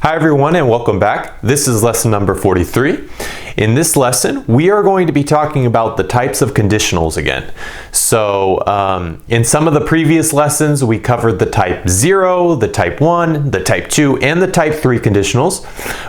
Hi everyone and welcome back. This is lesson number 43. In this lesson, we are going to be talking about the types of conditionals again. So in some of the previous lessons, we covered the type 0, the type 1, the type 2, and the type 3 conditionals.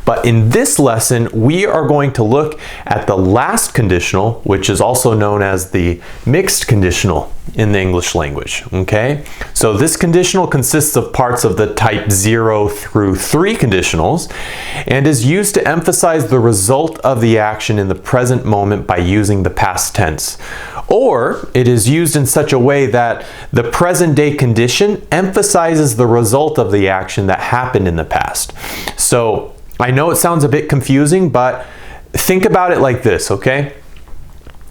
But in this lesson, we are going to look at the last conditional, which is also known as the mixed conditional in the English language, okay? So this conditional consists of parts of the type 0 through 3 conditionals and is used to emphasize the result of the action in the present moment by using the past tense. Or it is used in such a way that the present day condition emphasizes the result of the action that happened in the past. So I know it sounds a bit confusing, but think about it like this, okay?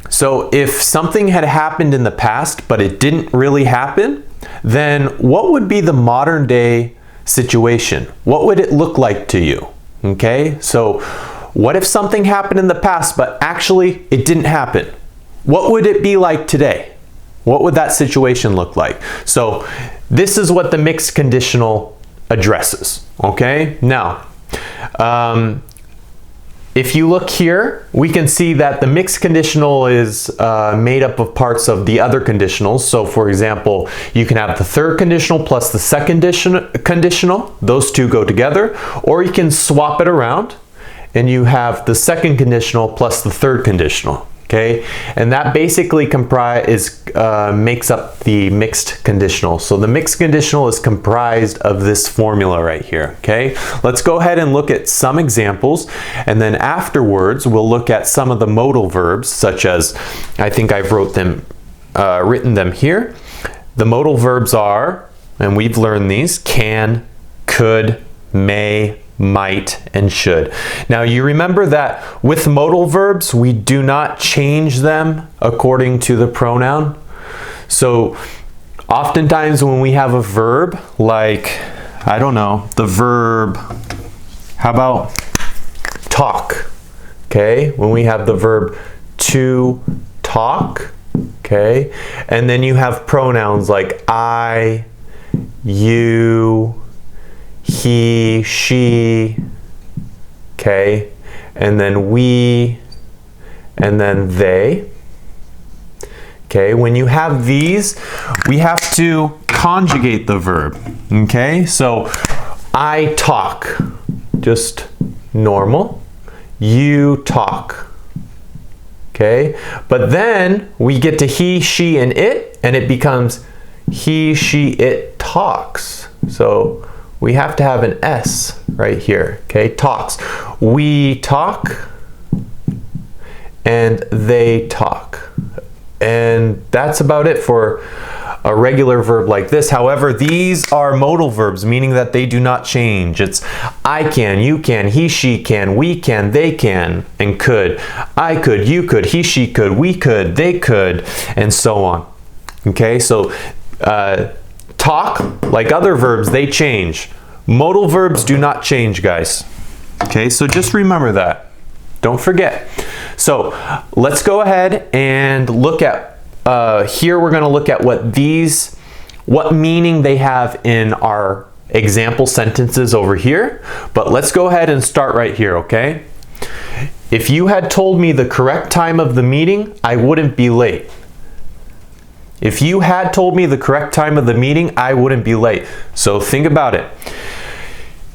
So if something had happened in the past, but it didn't really happen, then what would be the modern day situation? What would it look like to you? Okay, so what if something happened in the past, but actually it didn't happen? What would it be like today? What would that situation look like? So this is what the mixed conditional addresses, okay? Now, if you look here, we can see that the mixed conditional is made up of parts of the other conditionals. So for example, you can have the third conditional plus the second conditional. Those two go together. Or you can swap it around and you have the second conditional plus the third conditional. Okay, and that basically makes up the mixed conditional. So the mixed conditional is comprised of this formula right here. Okay, let's go ahead and look at some examples, and then afterwards we'll look at some of the modal verbs, such as, I think I've written them here. The modal verbs are, and we've learned these, can, could, may, might, and should. Now you remember that with modal verbs we do not change them according to the pronoun. So oftentimes when we have a verb like, I don't know, the verb, how about talk? Okay, when we have the verb to talk, okay, and then you have pronouns like I, you, he, she, okay, and then we, and then they. Okay, when you have these, we have to conjugate the verb. Okay, so I talk, just normal. You talk. Okay, but then we get to he, she, and it becomes he, she, it talks. So we have to have an S right here, okay? Talks. We talk and they talk. And that's about it for a regular verb like this. However, these are modal verbs, meaning that they do not change. It's I can, you can, he, she can, we can, they can, and could. I could, you could, he, she could, we could, they could, and so on. Okay, so talk, like other verbs, they change. Modal verbs do not change, guys. Okay, so just remember that. Don't forget. So let's go ahead and look at, here we're going to look at what meaning they have in our example sentences over here. But let's go ahead and start right here, okay? If you had told me the correct time of the meeting, I wouldn't be late. If you had told me the correct time of the meeting, I wouldn't be late. So think about it.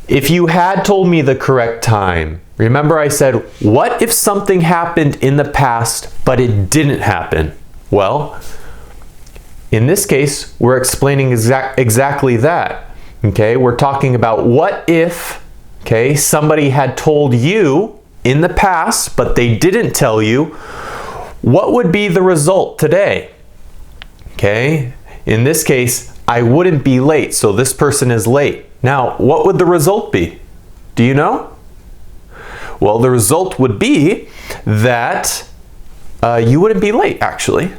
If you had told me the correct time, remember I said, what if something happened in the past, but it didn't happen? Well, in this case, we're explaining exactly that. Okay, we're talking about what if, okay, somebody had told you in the past, but they didn't tell you, what would be the result today? Okay, in this case, I wouldn't be late, so this person is late. Now, what would the result be? Do you know? Well, the result would be that you wouldn't be late, actually.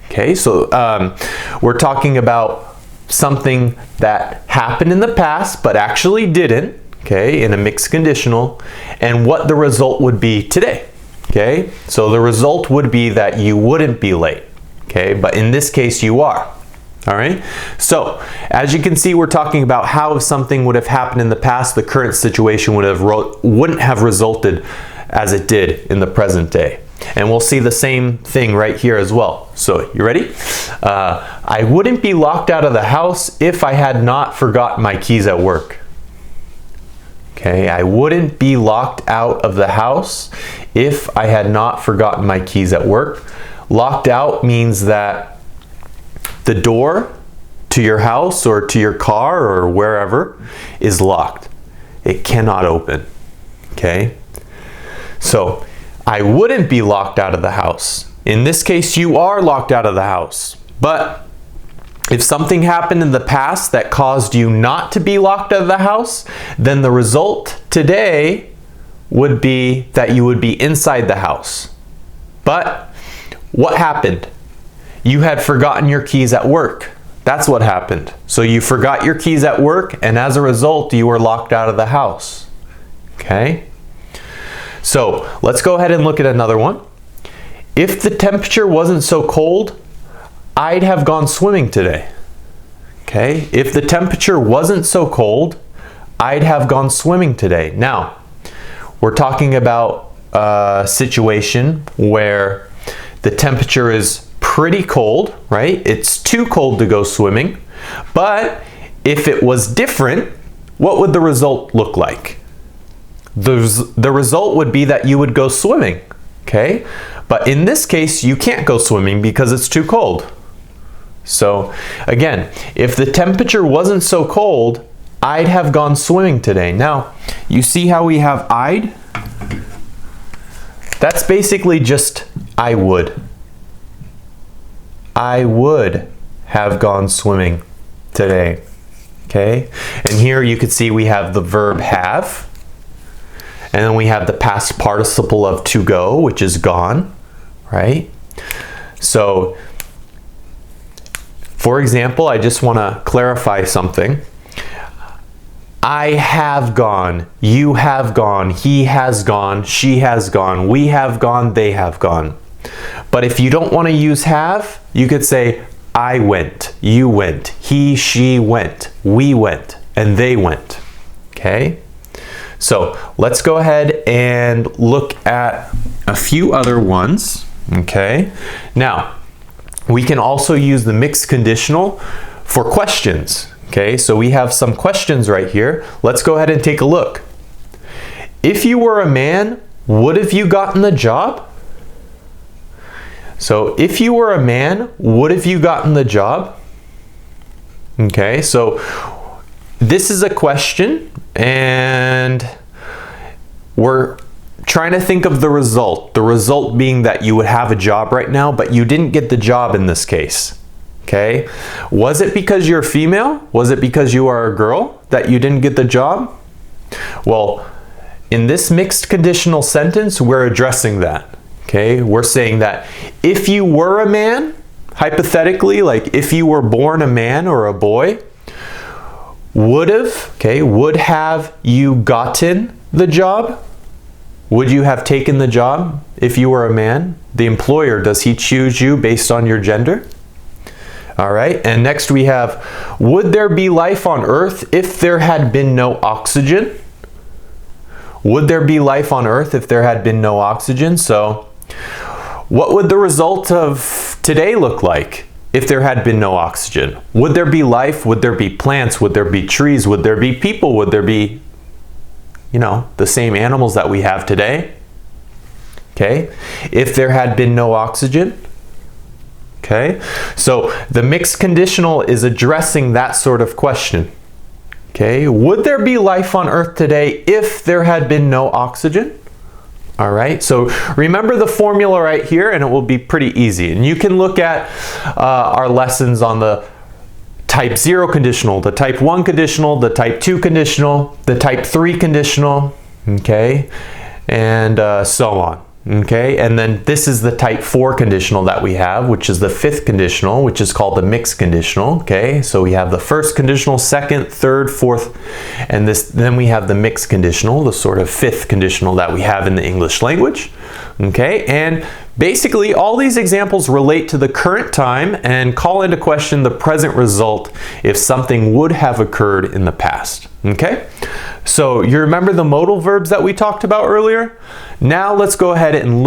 Okay, so we're talking about something that happened in the past, but actually didn't, okay, in a mixed conditional, and what the result would be today. Okay, so the result would be that you wouldn't be late. Okay, but in this case, you are. All right, so as you can see, we're talking about how if something would have happened in the past, the current situation wouldn't have resulted as it did in the present day. And we'll see the same thing right here as well. So you ready? I wouldn't be locked out of the house if I had not forgotten my keys at work. Okay, I wouldn't be locked out of the house if I had not forgotten my keys at work. Locked out means that the door to your house or to your car or wherever is locked. It cannot open. Okay? So, I wouldn't be locked out of the house. In this case, you are locked out of the house. But if something happened in the past that caused you not to be locked out of the house, then the result today would be that you would be inside the house. But what happened? You had forgotten your keys at work. That's what happened. So you forgot your keys at work, and as a result, you were locked out of the house. Okay? So let's go ahead and look at another one. If the temperature wasn't so cold, I'd have gone swimming today. Okay? If the temperature wasn't so cold, I'd have gone swimming today. Now, we're talking about a situation where the temperature is pretty cold, right? It's too cold to go swimming. But if it was different, what would the result look like? The result would be that you would go swimming, okay? But in this case, you can't go swimming because it's too cold. So again, if the temperature wasn't so cold, I'd have gone swimming today. Now, you see how we have I'd? That's basically just I would. I would have gone swimming today. Okay? And here you can see we have the verb have. And then we have the past participle of to go, which is gone, right? So, for example, I just want to clarify something. I have gone, you have gone, he has gone, she has gone, we have gone, they have gone. But if you don't want to use have, you could say I went, you went, he, she went, we went, and they went. Okay? So let's go ahead and look at a few other ones. Okay? Now, we can also use the mixed conditional for questions. Okay, so we have some questions right here. Let's go ahead and take a look. If you were a man, would have you gotten the job? So if you were a man, would have you gotten the job? Okay, so this is a question and we're trying to think of the result. The result being that you would have a job right now, but you didn't get the job in this case. Okay, was it because you're female? Was it because you are a girl that you didn't get the job? Well, in this mixed conditional sentence, we're addressing that. Okay, we're saying that if you were a man, hypothetically, like if you were born a man or a boy, would have you gotten the job? Would you have taken the job if you were a man? The employer, does he choose you based on your gender? All right, and next we have, would there be life on Earth if there had been no oxygen? Would there be life on Earth if there had been no oxygen? So, what would the result of today look like if there had been no oxygen? Would there be life? Would there be plants? Would there be trees? Would there be people? Would there be, the same animals that we have today? Okay, if there had been no oxygen. Okay, so the mixed conditional is addressing that sort of question. Okay, would there be life on Earth today if there had been no oxygen? All right, so remember the formula right here and it will be pretty easy. And you can look at our lessons on the type 0 conditional, the type 1 conditional, the type 2 conditional, the type 3 conditional, okay, and so on. Okay, and then this is the type 4 conditional that we have, which is the 5th conditional, which is called the mixed conditional. Okay, so we have the first conditional, second, third, fourth, and then we have the mixed conditional, the sort of 5th conditional that we have in the English language. Okay, and Basically, all these examples relate to the current time and call into question the present result if something would have occurred in the past. Okay? So you remember the modal verbs that we talked about earlier? Now let's go ahead and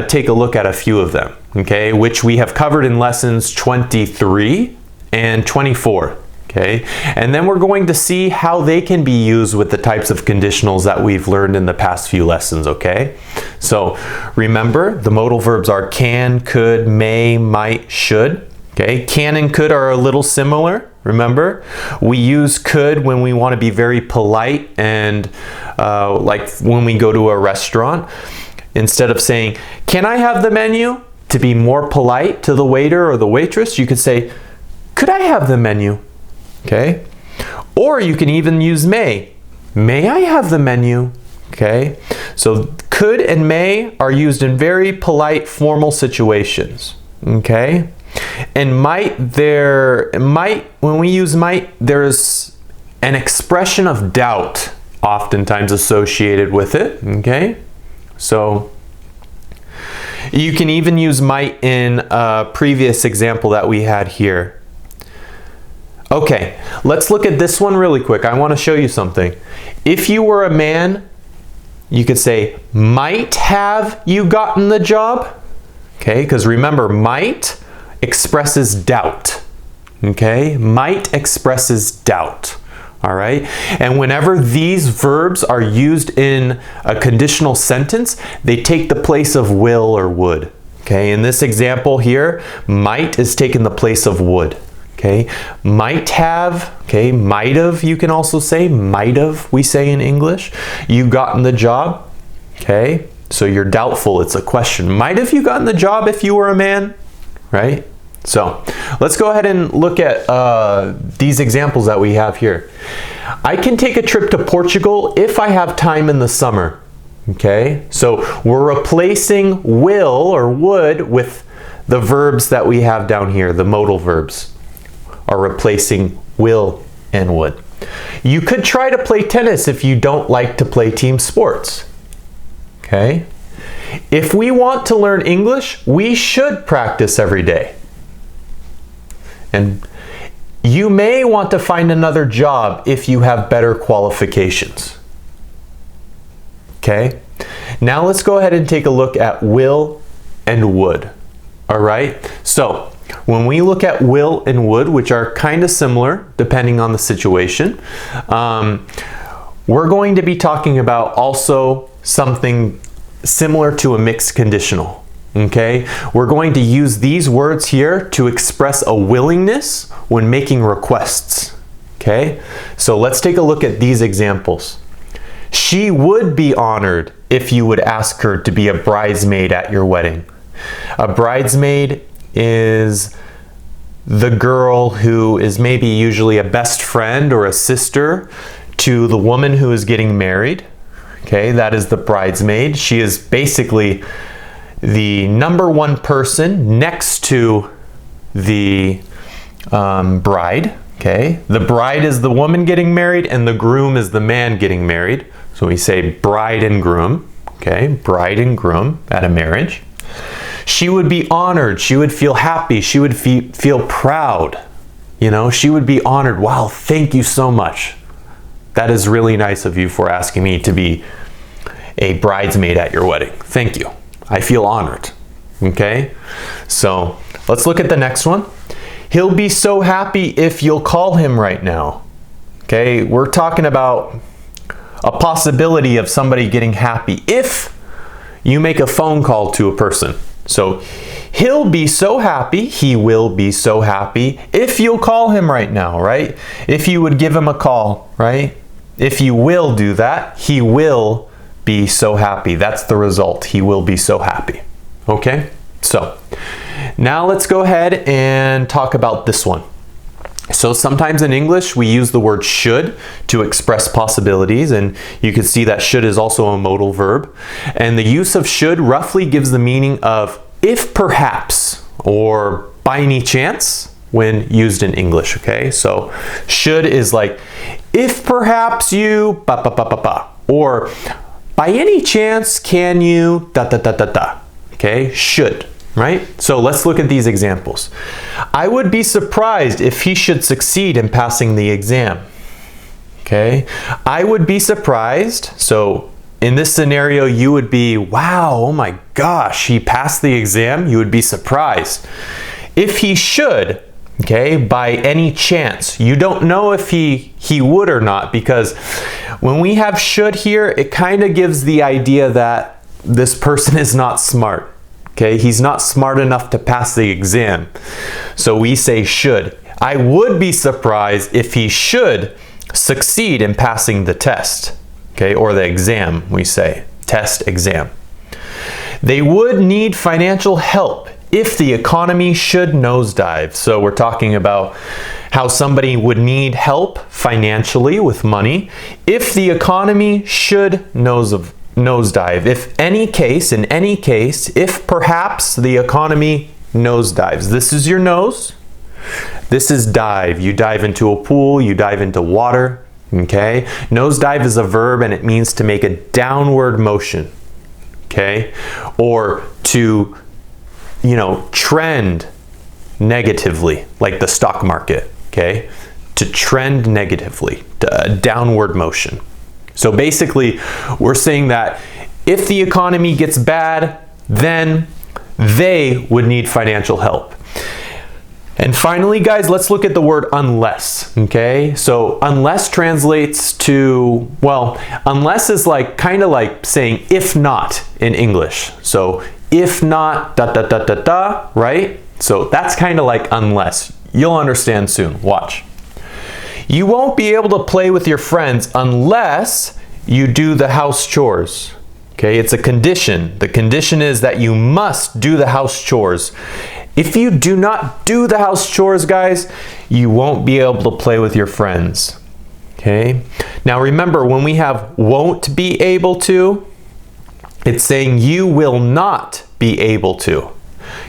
take a look at a few of them, okay, which we have covered in lessons 23 and 24. Okay, and then we're going to see how they can be used with the types of conditionals that we've learned in the past few lessons, okay? So remember, the modal verbs are can, could, may, might, should. Okay, can and could are a little similar, remember? We use could when we want to be very polite and like when we go to a restaurant. Instead of saying, can I have the menu? To be more polite to the waiter or the waitress, you could say, could I have the menu? Okay, or you can even use may. May I have the menu? Okay, so could and may are used in very polite, formal situations. Okay, and might, when we use might, there's an expression of doubt oftentimes associated with it. Okay, so you can even use might in a previous example that we had here. Okay, let's look at this one really quick. I want to show you something. If you were a man, you could say, might have you gotten the job? Okay, because remember, might expresses doubt. Okay, might expresses doubt. All right, and whenever these verbs are used in a conditional sentence, they take the place of will or would. Okay, in this example here, might is taking the place of would. Okay, might have, okay, might have, you can also say, might have, we say in English. You gotten the job, okay, so you're doubtful, it's a question. Might have you gotten the job if you were a man, right? So let's go ahead and look at these examples that we have here. I can take a trip to Portugal if I have time in the summer, okay? So we're replacing will or would with the verbs that we have down here, the modal verbs are replacing will and would. You could try to play tennis if you don't like to play team sports. Okay? If we want to learn English, we should practice every day. And you may want to find another job if you have better qualifications. Okay? Now let's go ahead and take a look at will and would. All right? So, when we look at will and would, which are kind of similar depending on the situation, we're going to be talking about also something similar to a mixed conditional. Okay? We're going to use these words here to express a willingness when making requests. Okay? So let's take a look at these examples. She would be honored if you would ask her to be a bridesmaid at your wedding. A bridesmaid is the girl who is maybe usually a best friend or a sister to the woman who is getting married. Okay, that is the bridesmaid. She is basically the number one person next to the bride. Okay, the bride is the woman getting married and the groom is the man getting married. So we say bride and groom. Okay, bride and groom at a marriage. She would be honored, she would feel happy, she would feel proud. You know, she would be honored. Wow, thank you so much. That is really nice of you for asking me to be a bridesmaid at your wedding. Thank you. I feel honored. Okay? So, let's look at the next one. He'll be so happy if you'll call him right now. Okay, we're talking about a possibility of somebody getting happy if you make a phone call to a person. So he'll be so happy, he will be so happy if you'll call him right now, right? If you would give him a call, right? If you will do that, he will be so happy. That's the result. He will be so happy. Okay? So now let's go ahead and talk about this one. So sometimes in English we use the word should to express possibilities, and you can see that should is also a modal verb. And the use of should roughly gives the meaning of if perhaps or by any chance when used in English, okay? So should is like if perhaps you ba ba ba ba ba, or by any chance can you da da da da da. okay? Should, right? So let's look at these examples. I would be surprised if he should succeed in passing the exam. Okay, I would be surprised. So in this scenario, you would be, wow, oh my gosh, he passed the exam. You would be surprised. If he should, okay, by any chance, you don't know if he would or not, because when we have should here, it kind of gives the idea that this person is not smart. Okay, he's not smart enough to pass the exam. So we say should. I would be surprised if he should succeed in passing the test, okay, or the exam, we say, test, exam. They would need financial help if the economy should nosedive. So we're talking about how somebody would need help financially with money if the economy should nosedive. If any case, in any case, if perhaps the economy nosedives. This is your nose. This is dive. You dive into a pool, you dive into water, okay? Nosedive is a verb and it means to make a downward motion, okay? Or to, trend negatively, like the stock market, okay? To trend negatively, a downward motion. So basically, we're saying that if the economy gets bad, then they would need financial help. And finally, guys, let's look at the word unless, okay? So unless translates to, well, unless is kind of like saying if not in English. So if not, right? So that's kind of like unless. You'll understand soon. Watch. You won't be able to play with your friends unless you do the house chores. Okay, it's a condition. The condition is that you must do the house chores. If you do not do the house chores, guys, you won't be able to play with your friends. Okay? Now remember, when we have won't be able to, it's saying you will not be able to.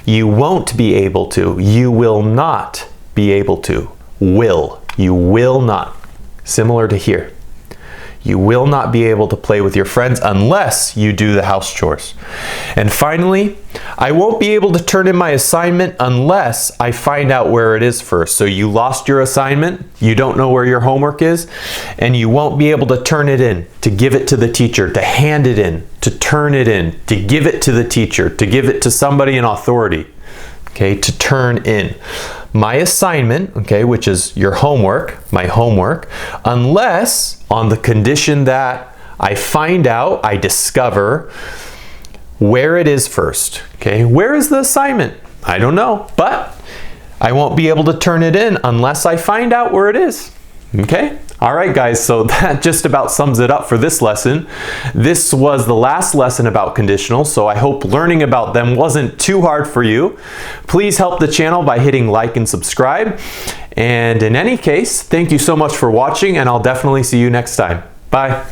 You won't be able to. You will not be able to. Will. You will not. Similar to here. You will not be able to play with your friends unless you do the house chores. And finally, I won't be able to turn in my assignment unless I find out where it is first. So you lost your assignment, you don't know where your homework is, and you won't be able to turn it in, to give it to the teacher, to hand it in, to turn it in, to give it to the teacher, to give it to somebody in authority. Okay, to turn in. My assignment, okay, which is your homework, my homework, unless on the condition that I find out, I discover where it is first. Okay, where is the assignment? I don't know, but I won't be able to turn it in unless I find out where it is. Okay? All right, guys, so that just about sums it up for this lesson. This was the last lesson about conditionals, so I hope learning about them wasn't too hard for you. Please help the channel by hitting like and subscribe. And in any case, thank you so much for watching, and I'll definitely see you next time. Bye.